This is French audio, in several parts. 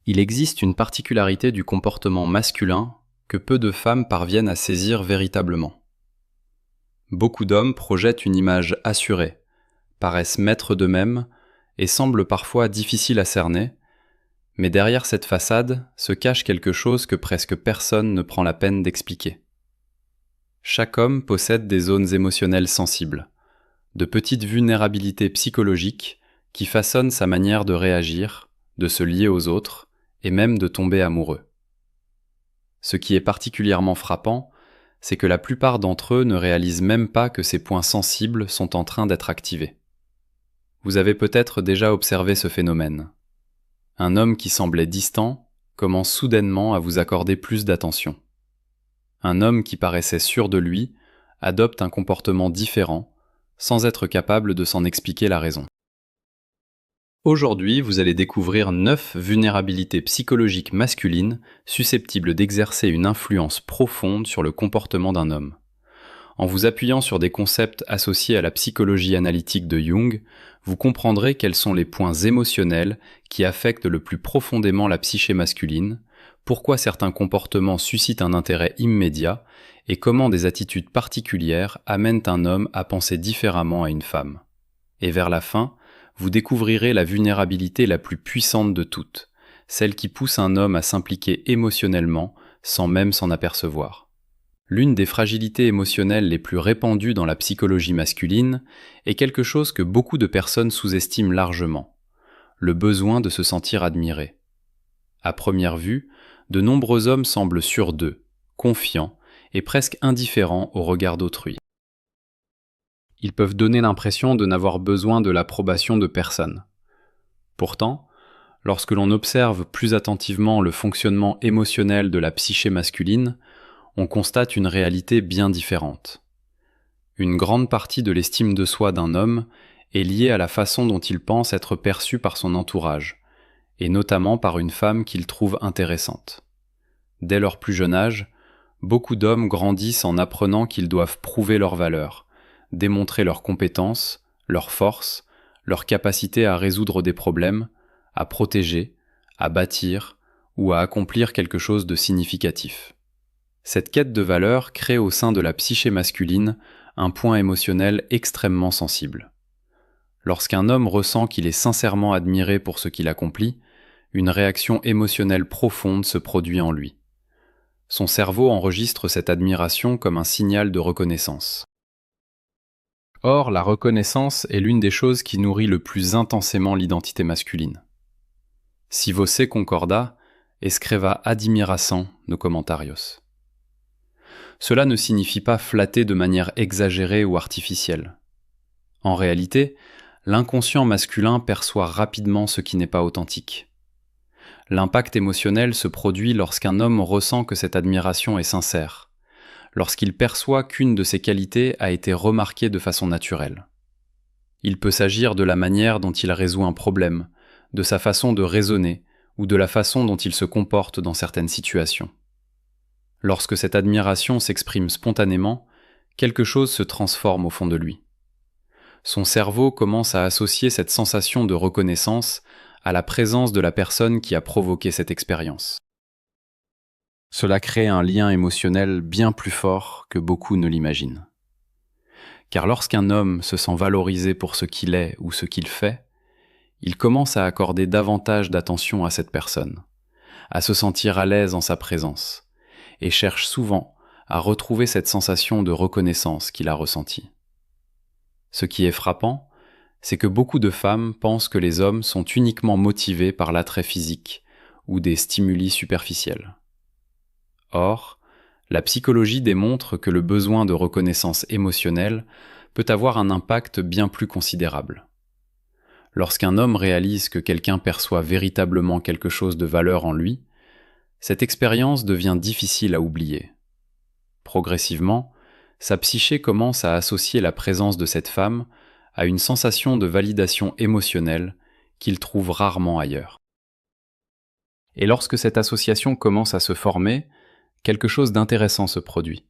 Il existe une particularité du comportement masculin que peu de femmes parviennent à saisir véritablement. Beaucoup d'hommes projettent une image assurée, paraissent maîtres d'eux-mêmes et semblent parfois difficiles à cerner, mais derrière cette façade se cache quelque chose que presque personne ne prend la peine d'expliquer. Chaque homme possède des zones émotionnelles sensibles, de petites vulnérabilités psychologiques qui façonnent sa manière de réagir, de se lier aux autres et même de tomber amoureux. Ce qui est particulièrement frappant, c'est que la plupart d'entre eux ne réalisent même pas que ces points sensibles sont en train d'être activés. Vous avez peut-être déjà observé ce phénomène. Un homme qui semblait distant commence soudainement à vous accorder plus d'attention. Un homme qui paraissait sûr de lui adopte un comportement différent, sans être capable de s'en expliquer la raison. Aujourd'hui, vous allez découvrir 9 vulnérabilités psychologiques masculines susceptibles d'exercer une influence profonde sur le comportement d'un homme. En vous appuyant sur des concepts associés à la psychologie analytique de Jung, vous comprendrez quels sont les points émotionnels qui affectent le plus profondément la psyché masculine, pourquoi certains comportements suscitent un intérêt immédiat et comment des attitudes particulières amènent un homme à penser différemment à une femme. Et vers la fin, vous découvrirez la vulnérabilité la plus puissante de toutes, celle qui pousse un homme à s'impliquer émotionnellement sans même s'en apercevoir. L'une des fragilités émotionnelles les plus répandues dans la psychologie masculine est quelque chose que beaucoup de personnes sous-estiment largement, le besoin de se sentir admiré. À première vue, de nombreux hommes semblent sûrs d'eux, confiants et presque indifférents au regard d'autrui. Ils peuvent donner l'impression de n'avoir besoin de l'approbation de personne. Pourtant, lorsque l'on observe plus attentivement le fonctionnement émotionnel de la psyché masculine, on constate une réalité bien différente. Une grande partie de l'estime de soi d'un homme est liée à la façon dont il pense être perçu par son entourage, et notamment par une femme qu'il trouve intéressante. Dès leur plus jeune âge, beaucoup d'hommes grandissent en apprenant qu'ils doivent prouver leur valeur, démontrer leurs compétences, leurs forces, leur capacité à résoudre des problèmes, à protéger, à bâtir ou à accomplir quelque chose de significatif. Cette quête de valeur crée au sein de la psyché masculine un point émotionnel extrêmement sensible. Lorsqu'un homme ressent qu'il est sincèrement admiré pour ce qu'il accomplit, une réaction émotionnelle profonde se produit en lui. Son cerveau enregistre cette admiration comme un signal de reconnaissance. Or, la reconnaissance est l'une des choses qui nourrit le plus intensément l'identité masculine. Si voce concorda, escreva admiração no comentarios. Cela ne signifie pas flatter de manière exagérée ou artificielle. En réalité, l'inconscient masculin perçoit rapidement ce qui n'est pas authentique. L'impact émotionnel se produit lorsqu'un homme ressent que cette admiration est sincère, lorsqu'il perçoit qu'une de ses qualités a été remarquée de façon naturelle. Il peut s'agir de la manière dont il résout un problème, de sa façon de raisonner ou de la façon dont il se comporte dans certaines situations. Lorsque cette admiration s'exprime spontanément, quelque chose se transforme au fond de lui. Son cerveau commence à associer cette sensation de reconnaissance à la présence de la personne qui a provoqué cette expérience. Cela crée un lien émotionnel bien plus fort que beaucoup ne l'imaginent. Car lorsqu'un homme se sent valorisé pour ce qu'il est ou ce qu'il fait, il commence à accorder davantage d'attention à cette personne, à se sentir à l'aise en sa présence, et cherche souvent à retrouver cette sensation de reconnaissance qu'il a ressentie. Ce qui est frappant, c'est que beaucoup de femmes pensent que les hommes sont uniquement motivés par l'attrait physique ou des stimuli superficiels. Or, la psychologie démontre que le besoin de reconnaissance émotionnelle peut avoir un impact bien plus considérable. Lorsqu'un homme réalise que quelqu'un perçoit véritablement quelque chose de valeur en lui, cette expérience devient difficile à oublier. Progressivement, sa psyché commence à associer la présence de cette femme à une sensation de validation émotionnelle qu'il trouve rarement ailleurs. Et lorsque cette association commence à se former, quelque chose d'intéressant se produit.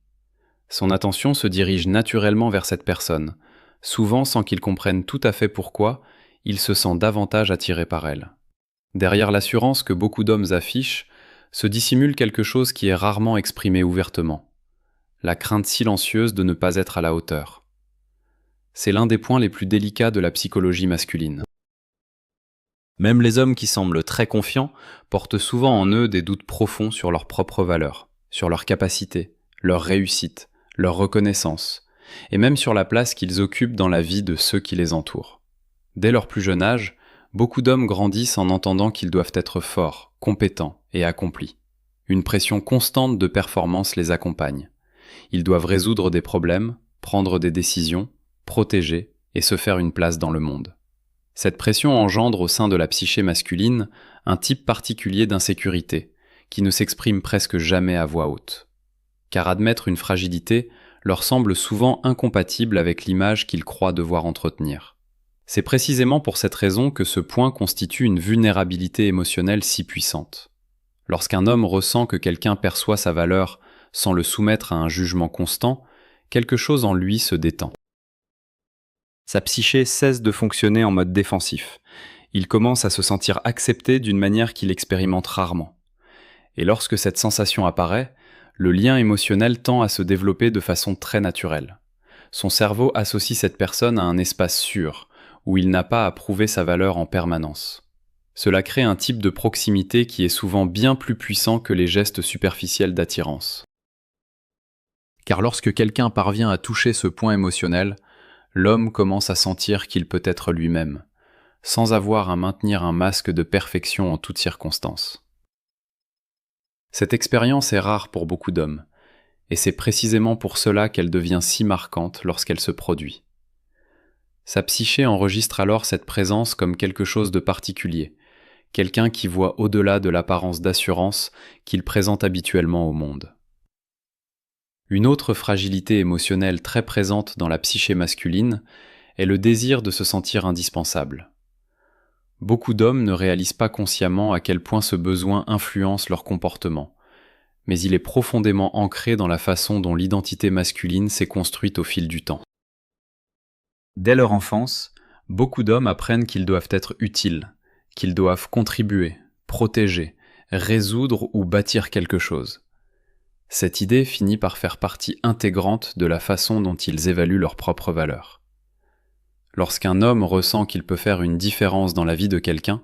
Son attention se dirige naturellement vers cette personne, souvent sans qu'il comprenne tout à fait pourquoi il se sent davantage attiré par elle. Derrière l'assurance que beaucoup d'hommes affichent, se dissimule quelque chose qui est rarement exprimé ouvertement, la crainte silencieuse de ne pas être à la hauteur. C'est l'un des points les plus délicats de la psychologie masculine. Même les hommes qui semblent très confiants portent souvent en eux des doutes profonds sur leurs propres valeurs, sur leurs capacités, leur réussite, leur reconnaissance, et même sur la place qu'ils occupent dans la vie de ceux qui les entourent. Dès leur plus jeune âge, beaucoup d'hommes grandissent en entendant qu'ils doivent être forts, compétents et accomplis. Une pression constante de performance les accompagne. Ils doivent résoudre des problèmes, prendre des décisions, protéger et se faire une place dans le monde. Cette pression engendre au sein de la psyché masculine un type particulier d'insécurité, qui ne s'exprime presque jamais à voix haute. Car admettre une fragilité leur semble souvent incompatible avec l'image qu'ils croient devoir entretenir. C'est précisément pour cette raison que ce point constitue une vulnérabilité émotionnelle si puissante. Lorsqu'un homme ressent que quelqu'un perçoit sa valeur sans le soumettre à un jugement constant, quelque chose en lui se détend. Sa psyché cesse de fonctionner en mode défensif. Il commence à se sentir accepté d'une manière qu'il expérimente rarement. Et lorsque cette sensation apparaît, le lien émotionnel tend à se développer de façon très naturelle. Son cerveau associe cette personne à un espace sûr, où il n'a pas à prouver sa valeur en permanence. Cela crée un type de proximité qui est souvent bien plus puissant que les gestes superficiels d'attirance. Car lorsque quelqu'un parvient à toucher ce point émotionnel, l'homme commence à sentir qu'il peut être lui-même, sans avoir à maintenir un masque de perfection en toutes circonstances. Cette expérience est rare pour beaucoup d'hommes, et c'est précisément pour cela qu'elle devient si marquante lorsqu'elle se produit. Sa psyché enregistre alors cette présence comme quelque chose de particulier, quelqu'un qui voit au-delà de l'apparence d'assurance qu'il présente habituellement au monde. Une autre fragilité émotionnelle très présente dans la psyché masculine est le désir de se sentir indispensable. Beaucoup d'hommes ne réalisent pas consciemment à quel point ce besoin influence leur comportement, mais il est profondément ancré dans la façon dont l'identité masculine s'est construite au fil du temps. Dès leur enfance, beaucoup d'hommes apprennent qu'ils doivent être utiles, qu'ils doivent contribuer, protéger, résoudre ou bâtir quelque chose. Cette idée finit par faire partie intégrante de la façon dont ils évaluent leur propre valeur. Lorsqu'un homme ressent qu'il peut faire une différence dans la vie de quelqu'un,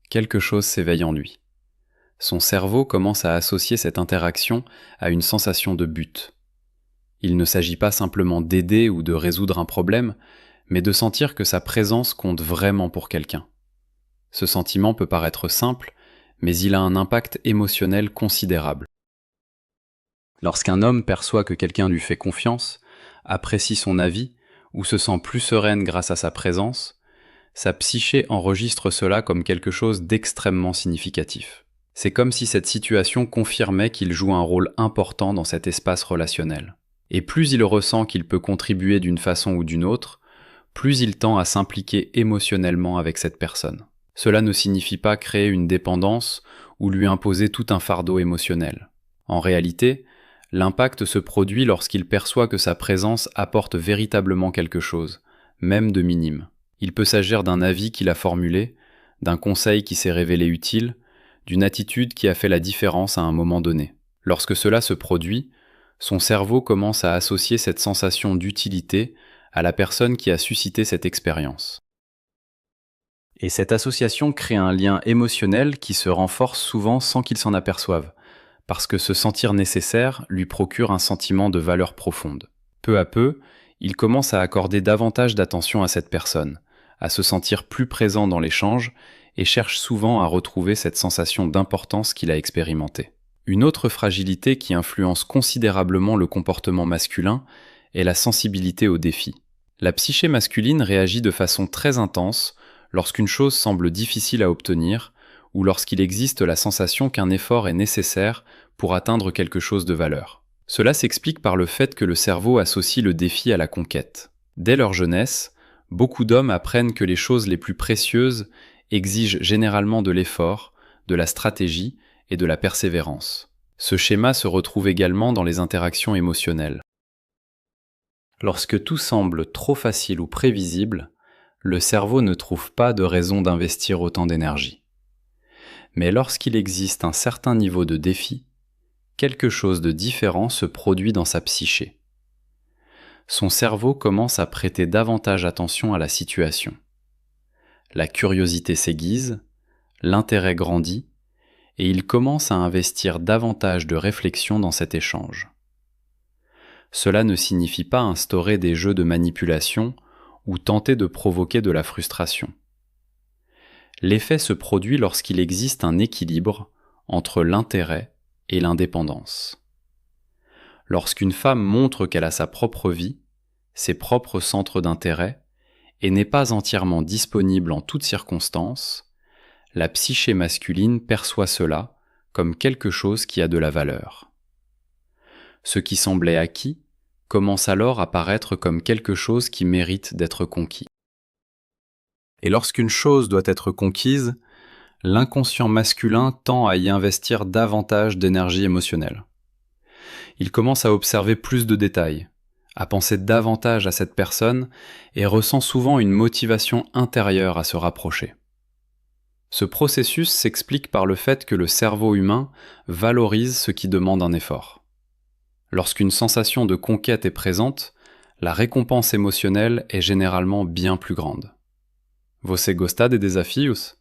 quelque chose s'éveille en lui. Son cerveau commence à associer cette interaction à une sensation de but. Il ne s'agit pas simplement d'aider ou de résoudre un problème, mais de sentir que sa présence compte vraiment pour quelqu'un. Ce sentiment peut paraître simple, mais il a un impact émotionnel considérable. Lorsqu'un homme perçoit que quelqu'un lui fait confiance, apprécie son avis ou se sent plus sereine grâce à sa présence, sa psyché enregistre cela comme quelque chose d'extrêmement significatif. C'est comme si cette situation confirmait qu'il joue un rôle important dans cet espace relationnel. Et plus il ressent qu'il peut contribuer d'une façon ou d'une autre, plus il tend à s'impliquer émotionnellement avec cette personne. Cela ne signifie pas créer une dépendance ou lui imposer tout un fardeau émotionnel. En réalité, l'impact se produit lorsqu'il perçoit que sa présence apporte véritablement quelque chose, même de minime. Il peut s'agir d'un avis qu'il a formulé, d'un conseil qui s'est révélé utile, d'une attitude qui a fait la différence à un moment donné. Lorsque cela se produit, son cerveau commence à associer cette sensation d'utilité à la personne qui a suscité cette expérience. Et cette association crée un lien émotionnel qui se renforce souvent sans qu'il s'en aperçoive, parce que se sentir nécessaire lui procure un sentiment de valeur profonde. Peu à peu, il commence à accorder davantage d'attention à cette personne, à se sentir plus présent dans l'échange et cherche souvent à retrouver cette sensation d'importance qu'il a expérimentée. Une autre fragilité qui influence considérablement le comportement masculin est la sensibilité aux défis. La psyché masculine réagit de façon très intense lorsqu'une chose semble difficile à obtenir ou lorsqu'il existe la sensation qu'un effort est nécessaire pour atteindre quelque chose de valeur. Cela s'explique par le fait que le cerveau associe le défi à la conquête. Dès leur jeunesse, beaucoup d'hommes apprennent que les choses les plus précieuses exigent généralement de l'effort, de la stratégie et de la persévérance. Ce schéma se retrouve également dans les interactions émotionnelles. Lorsque tout semble trop facile ou prévisible, le cerveau ne trouve pas de raison d'investir autant d'énergie. Mais lorsqu'il existe un certain niveau de défi, quelque chose de différent se produit dans sa psyché. Son cerveau commence à prêter davantage attention à la situation. La curiosité s'aiguise, l'intérêt grandit, et il commence à investir davantage de réflexion dans cet échange. Cela ne signifie pas instaurer des jeux de manipulation ou tenter de provoquer de la frustration. L'effet se produit lorsqu'il existe un équilibre entre l'intérêt et l'indépendance. Lorsqu'une femme montre qu'elle a sa propre vie, ses propres centres d'intérêt, et n'est pas entièrement disponible en toutes circonstances, la psyché masculine perçoit cela comme quelque chose qui a de la valeur. Ce qui semblait acquis commence alors à paraître comme quelque chose qui mérite d'être conquis. Et lorsqu'une chose doit être conquise, l'inconscient masculin tend à y investir davantage d'énergie émotionnelle. Il commence à observer plus de détails, à penser davantage à cette personne et ressent souvent une motivation intérieure à se rapprocher. Ce processus s'explique par le fait que le cerveau humain valorise ce qui demande un effort. Lorsqu'une sensation de conquête est présente, la récompense émotionnelle est généralement bien plus grande. Você gosta de desafios?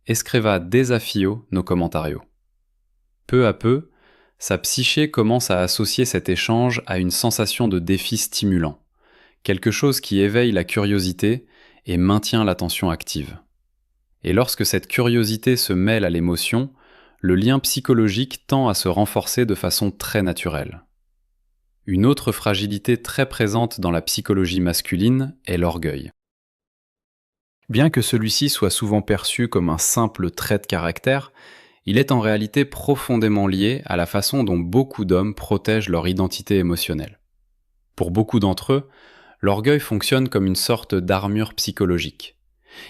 Escreva desafio no commentario. Peu à peu, sa psyché commence à associer cet échange à une sensation de défi stimulant, quelque chose qui éveille la curiosité et maintient l'attention active. Et lorsque cette curiosité se mêle à l'émotion, le lien psychologique tend à se renforcer de façon très naturelle. Une autre fragilité très présente dans la psychologie masculine est l'orgueil. Bien que celui-ci soit souvent perçu comme un simple trait de caractère, il est en réalité profondément lié à la façon dont beaucoup d'hommes protègent leur identité émotionnelle. Pour beaucoup d'entre eux, l'orgueil fonctionne comme une sorte d'armure psychologique.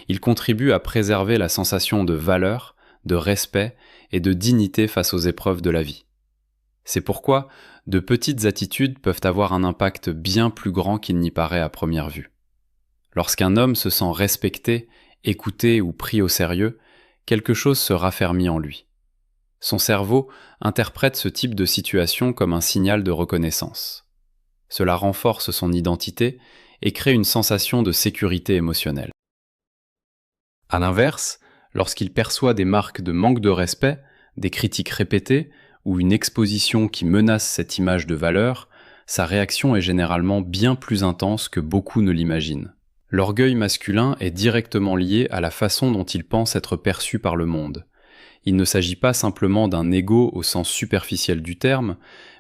Il contribue à préserver la sensation de valeur, de respect et de dignité face aux épreuves de la vie. C'est pourquoi de petites attitudes peuvent avoir un impact bien plus grand qu'il n'y paraît à première vue. Lorsqu'un homme se sent respecté, écouté ou pris au sérieux, quelque chose se raffermit en lui. Son cerveau interprète ce type de situation comme un signal de reconnaissance. Cela renforce son identité et crée une sensation de sécurité émotionnelle. À l'inverse, lorsqu'il perçoit des marques de manque de respect, des critiques répétées ou une exposition qui menace cette image de valeur, sa réaction est généralement bien plus intense que beaucoup ne l'imaginent. L'orgueil masculin est directement lié à la façon dont il pense être perçu par le monde. Il ne s'agit pas simplement d'un ego au sens superficiel du terme,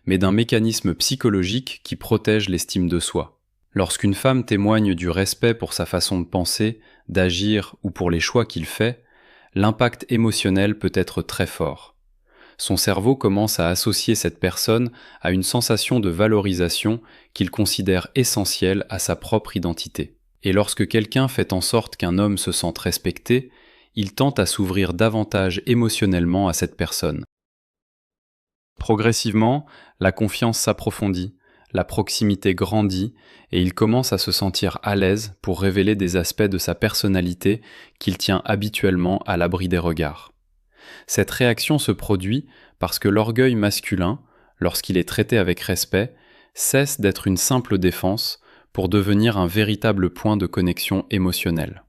mais d'un mécanisme psychologique qui protège l'estime de soi. Lorsqu'une femme témoigne du respect pour sa façon de penser, d'agir ou pour les choix qu'il fait, l'impact émotionnel peut être très fort. Son cerveau commence à associer cette personne à une sensation de valorisation qu'il considère essentielle à sa propre identité. Et lorsque quelqu'un fait en sorte qu'un homme se sente respecté, il tente à s'ouvrir davantage émotionnellement à cette personne. Progressivement, la confiance s'approfondit, la proximité grandit et il commence à se sentir à l'aise pour révéler des aspects de sa personnalité qu'il tient habituellement à l'abri des regards. Cette réaction se produit parce que l'orgueil masculin, lorsqu'il est traité avec respect, cesse d'être une simple défense pour devenir un véritable point de connexion émotionnelle.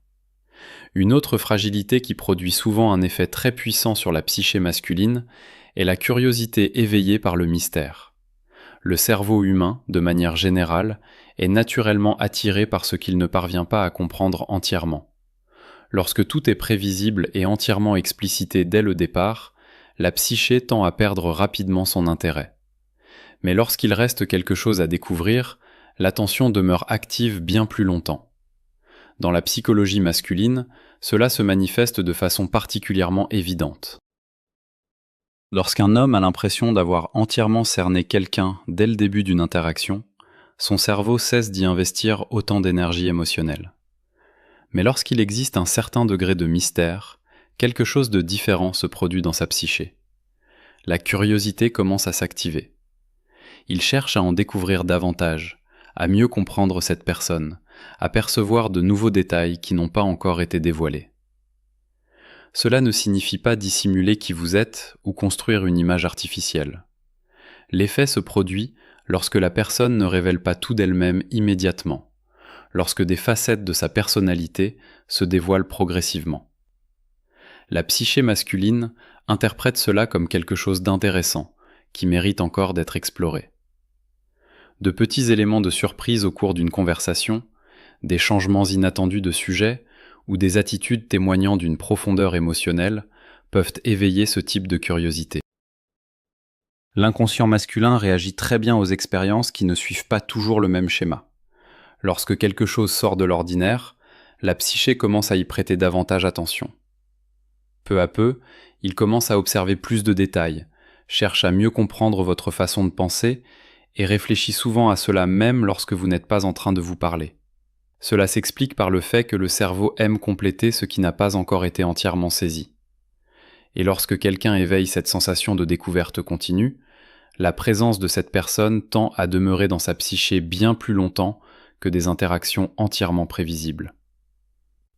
Une autre fragilité qui produit souvent un effet très puissant sur la psyché masculine est la curiosité éveillée par le mystère. Le cerveau humain, de manière générale, est naturellement attiré par ce qu'il ne parvient pas à comprendre entièrement. Lorsque tout est prévisible et entièrement explicité dès le départ, la psyché tend à perdre rapidement son intérêt. Mais lorsqu'il reste quelque chose à découvrir, l'attention demeure active bien plus longtemps. Dans la psychologie masculine, cela se manifeste de façon particulièrement évidente. Lorsqu'un homme a l'impression d'avoir entièrement cerné quelqu'un dès le début d'une interaction, son cerveau cesse d'y investir autant d'énergie émotionnelle. Mais lorsqu'il existe un certain degré de mystère, quelque chose de différent se produit dans sa psyché. La curiosité commence à s'activer. Il cherche à en découvrir davantage, à mieux comprendre cette personne, à percevoir de nouveaux détails qui n'ont pas encore été dévoilés. Cela ne signifie pas dissimuler qui vous êtes ou construire une image artificielle. L'effet se produit lorsque la personne ne révèle pas tout d'elle-même immédiatement, lorsque des facettes de sa personnalité se dévoilent progressivement. La psyché masculine interprète cela comme quelque chose d'intéressant, qui mérite encore d'être exploré. De petits éléments de surprise au cours d'une conversation, des changements inattendus de sujet ou des attitudes témoignant d'une profondeur émotionnelle peuvent éveiller ce type de curiosité. L'inconscient masculin réagit très bien aux expériences qui ne suivent pas toujours le même schéma. Lorsque quelque chose sort de l'ordinaire, la psyché commence à y prêter davantage attention. Peu à peu, il commence à observer plus de détails, cherche à mieux comprendre votre façon de penser et réfléchit souvent à cela même lorsque vous n'êtes pas en train de vous parler. Cela s'explique par le fait que le cerveau aime compléter ce qui n'a pas encore été entièrement saisi. Et lorsque quelqu'un éveille cette sensation de découverte continue, la présence de cette personne tend à demeurer dans sa psyché bien plus longtemps que des interactions entièrement prévisibles.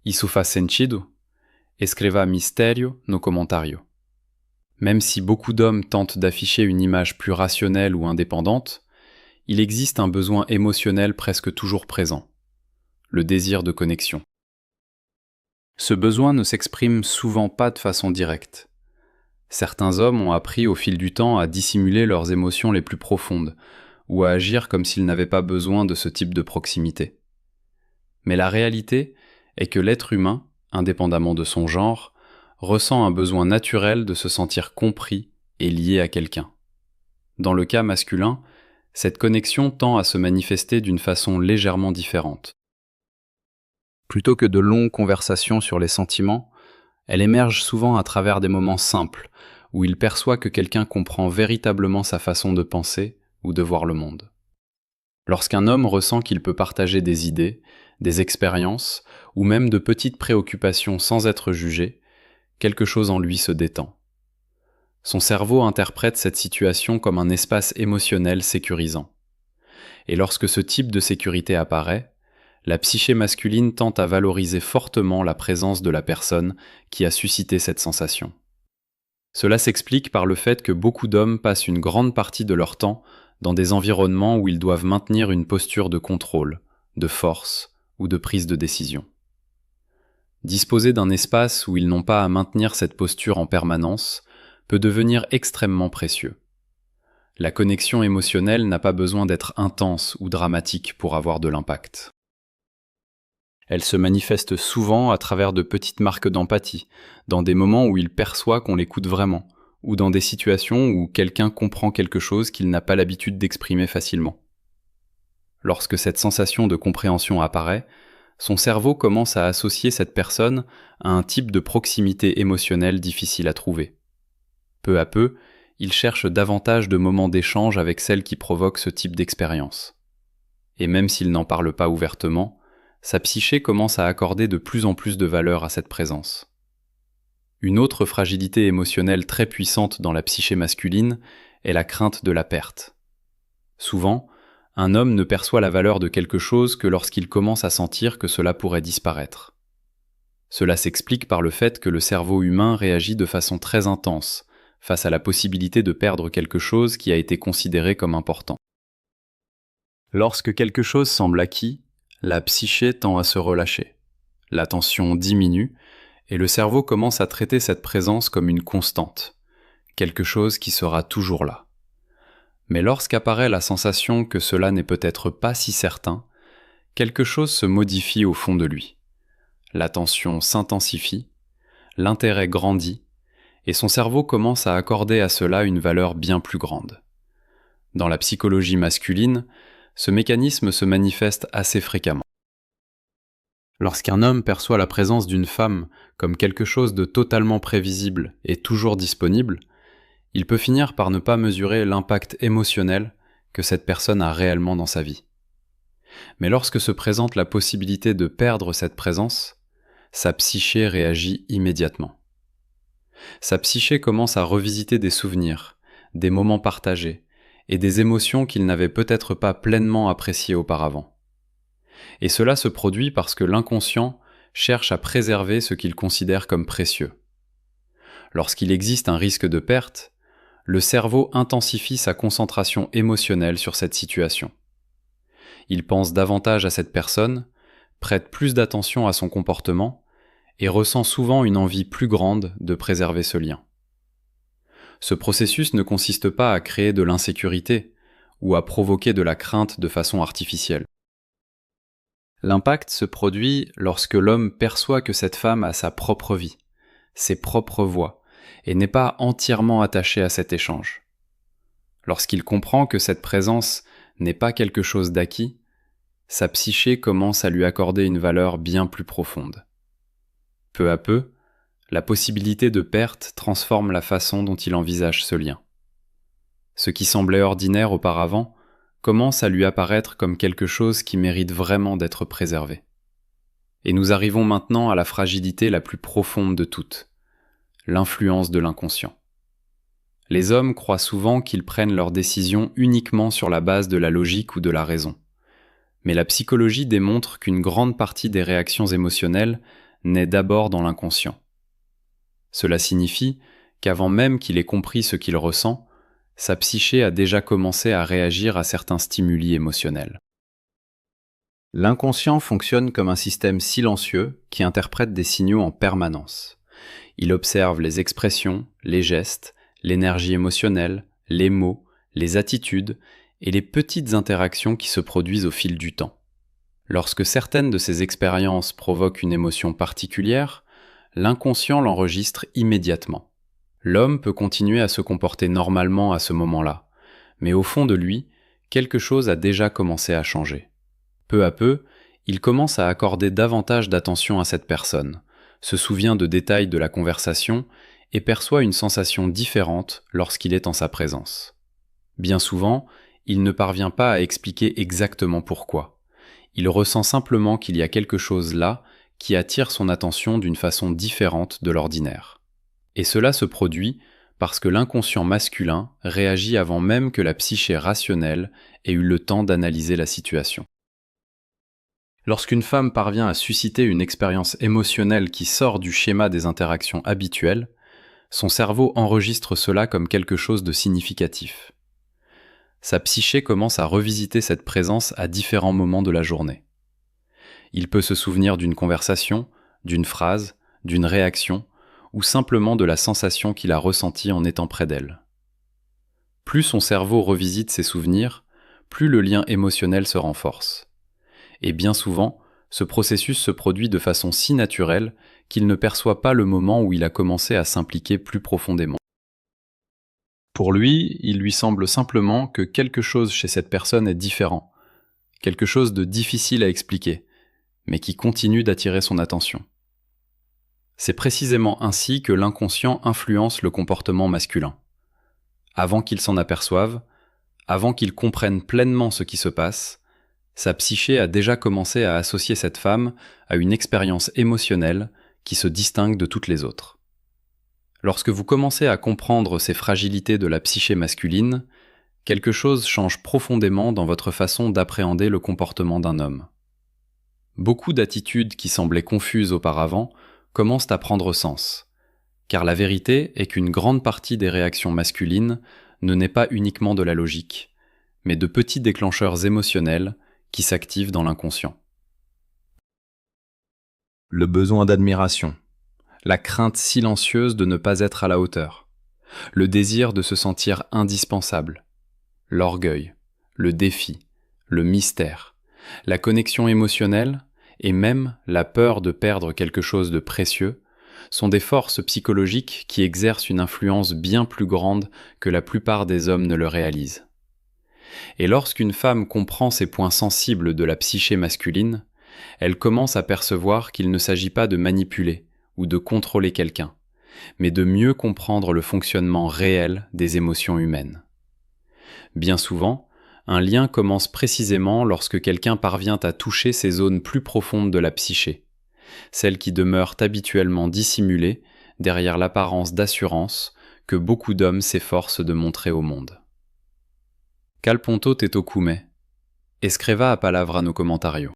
Isso faz sentido? Escreva misterio no commentario. Même si beaucoup d'hommes tentent d'afficher une image plus rationnelle ou indépendante, il existe un besoin émotionnel presque toujours présent, le désir de connexion. Ce besoin ne s'exprime souvent pas de façon directe. Certains hommes ont appris au fil du temps à dissimuler leurs émotions les plus profondes, ou à agir comme s'ils n'avaient pas besoin de ce type de proximité. Mais la réalité est que l'être humain, indépendamment de son genre, ressent un besoin naturel de se sentir compris et lié à quelqu'un. Dans le cas masculin, cette connexion tend à se manifester d'une façon légèrement différente. Plutôt que de longues conversations sur les sentiments, elle émerge souvent à travers des moments simples, où il perçoit que quelqu'un comprend véritablement sa façon de penser ou de voir le monde. Lorsqu'un homme ressent qu'il peut partager des idées, des expériences, ou même de petites préoccupations sans être jugé, quelque chose en lui se détend. Son cerveau interprète cette situation comme un espace émotionnel sécurisant. Et lorsque ce type de sécurité apparaît, la psyché masculine tend à valoriser fortement la présence de la personne qui a suscité cette sensation. Cela s'explique par le fait que beaucoup d'hommes passent une grande partie de leur temps dans des environnements où ils doivent maintenir une posture de contrôle, de force ou de prise de décision. Disposer d'un espace où ils n'ont pas à maintenir cette posture en permanence peut devenir extrêmement précieux. La connexion émotionnelle n'a pas besoin d'être intense ou dramatique pour avoir de l'impact. Elle se manifeste souvent à travers de petites marques d'empathie, dans des moments où il perçoit qu'on l'écoute vraiment, ou dans des situations où quelqu'un comprend quelque chose qu'il n'a pas l'habitude d'exprimer facilement. Lorsque cette sensation de compréhension apparaît, son cerveau commence à associer cette personne à un type de proximité émotionnelle difficile à trouver. Peu à peu, il cherche davantage de moments d'échange avec celle qui provoque ce type d'expérience. Et même s'il n'en parle pas ouvertement, sa psyché commence à accorder de plus en plus de valeur à cette présence. Une autre fragilité émotionnelle très puissante dans la psyché masculine est la crainte de la perte. Souvent, un homme ne perçoit la valeur de quelque chose que lorsqu'il commence à sentir que cela pourrait disparaître. Cela s'explique par le fait que le cerveau humain réagit de façon très intense face à la possibilité de perdre quelque chose qui a été considéré comme important. Lorsque quelque chose semble acquis, la psyché tend à se relâcher. La tension diminue et le cerveau commence à traiter cette présence comme une constante, quelque chose qui sera toujours là. Mais lorsqu'apparaît la sensation que cela n'est peut-être pas si certain, quelque chose se modifie au fond de lui. L'attention s'intensifie, l'intérêt grandit, et son cerveau commence à accorder à cela une valeur bien plus grande. Dans la psychologie masculine, ce mécanisme se manifeste assez fréquemment. Lorsqu'un homme perçoit la présence d'une femme comme quelque chose de totalement prévisible et toujours disponible, il peut finir par ne pas mesurer l'impact émotionnel que cette personne a réellement dans sa vie. Mais lorsque se présente la possibilité de perdre cette présence, sa psyché réagit immédiatement. Sa psyché commence à revisiter des souvenirs, des moments partagés, et des émotions qu'il n'avait peut-être pas pleinement appréciées auparavant. Et cela se produit parce que l'inconscient cherche à préserver ce qu'il considère comme précieux, Lorsqu'il existe un risque de perte, le cerveau intensifie sa concentration émotionnelle sur cette situation. Il pense davantage à cette personne, prête plus d'attention à son comportement et ressent souvent une envie plus grande de préserver ce lien. Ce processus ne consiste pas à créer de l'insécurité ou à provoquer de la crainte de façon artificielle. L'impact se produit lorsque l'homme perçoit que cette femme a sa propre vie, ses propres voies, et n'est pas entièrement attaché à cet échange. Lorsqu'il comprend que cette présence n'est pas quelque chose d'acquis, sa psyché commence à lui accorder une valeur bien plus profonde. Peu à peu, la possibilité de perte transforme la façon dont il envisage ce lien. Ce qui semblait ordinaire auparavant commence à lui apparaître comme quelque chose qui mérite vraiment d'être préservé. Et nous arrivons maintenant à la fragilité la plus profonde de toutes, l'influence de l'inconscient. Les hommes croient souvent qu'ils prennent leurs décisions uniquement sur la base de la logique ou de la raison. Mais la psychologie démontre qu'une grande partie des réactions émotionnelles naît d'abord dans l'inconscient. Cela signifie qu'avant même qu'il ait compris ce qu'il ressent, sa psyché a déjà commencé à réagir à certains stimuli émotionnels. L'inconscient fonctionne comme un système silencieux qui interprète des signaux en permanence. Il observe les expressions, les gestes, l'énergie émotionnelle, les mots, les attitudes et les petites interactions qui se produisent au fil du temps. Lorsque certaines de ces expériences provoquent une émotion particulière, l'inconscient l'enregistre immédiatement. L'homme peut continuer à se comporter normalement à ce moment-là, mais au fond de lui, quelque chose a déjà commencé à changer. Peu à peu, il commence à accorder davantage d'attention à cette personne, se souvient de détails de la conversation et perçoit une sensation différente lorsqu'il est en sa présence. Bien souvent, il ne parvient pas à expliquer exactement pourquoi. Il ressent simplement qu'il y a quelque chose là qui attire son attention d'une façon différente de l'ordinaire. Et cela se produit parce que l'inconscient masculin réagit avant même que la psyché rationnelle ait eu le temps d'analyser la situation. Lorsqu'une femme parvient à susciter une expérience émotionnelle qui sort du schéma des interactions habituelles, son cerveau enregistre cela comme quelque chose de significatif. Sa psyché commence à revisiter cette présence à différents moments de la journée. Il peut se souvenir d'une conversation, d'une phrase, d'une réaction, ou simplement de la sensation qu'il a ressentie en étant près d'elle. Plus son cerveau revisite ses souvenirs, plus le lien émotionnel se renforce. Et bien souvent, ce processus se produit de façon si naturelle qu'il ne perçoit pas le moment où il a commencé à s'impliquer plus profondément. Pour lui, il lui semble simplement que quelque chose chez cette personne est différent, quelque chose de difficile à expliquer, mais qui continue d'attirer son attention. C'est précisément ainsi que l'inconscient influence le comportement masculin. Avant qu'il s'en aperçoive, avant qu'il comprenne pleinement ce qui se passe, sa psyché a déjà commencé à associer cette femme à une expérience émotionnelle qui se distingue de toutes les autres. Lorsque vous commencez à comprendre ces fragilités de la psyché masculine, quelque chose change profondément dans votre façon d'appréhender le comportement d'un homme. Beaucoup d'attitudes qui semblaient confuses auparavant commencent à prendre sens, car la vérité est qu'une grande partie des réactions masculines ne naît pas uniquement de la logique, mais de petits déclencheurs émotionnels qui s'activent dans l'inconscient. Le besoin d'admiration, la crainte silencieuse de ne pas être à la hauteur, le désir de se sentir indispensable, l'orgueil, le défi, le mystère, la connexion émotionnelle et même la peur de perdre quelque chose de précieux sont des forces psychologiques qui exercent une influence bien plus grande que la plupart des hommes ne le réalisent. Et lorsqu'une femme comprend ces points sensibles de la psyché masculine, elle commence à percevoir qu'il ne s'agit pas de manipuler ou de contrôler quelqu'un, mais de mieux comprendre le fonctionnement réel des émotions humaines. Bien souvent, un lien commence précisément lorsque quelqu'un parvient à toucher ces zones plus profondes de la psyché, celles qui demeurent habituellement dissimulées derrière l'apparence d'assurance que beaucoup d'hommes s'efforcent de montrer au monde. Qual punto te tocume? Escriva a palavra no comentário.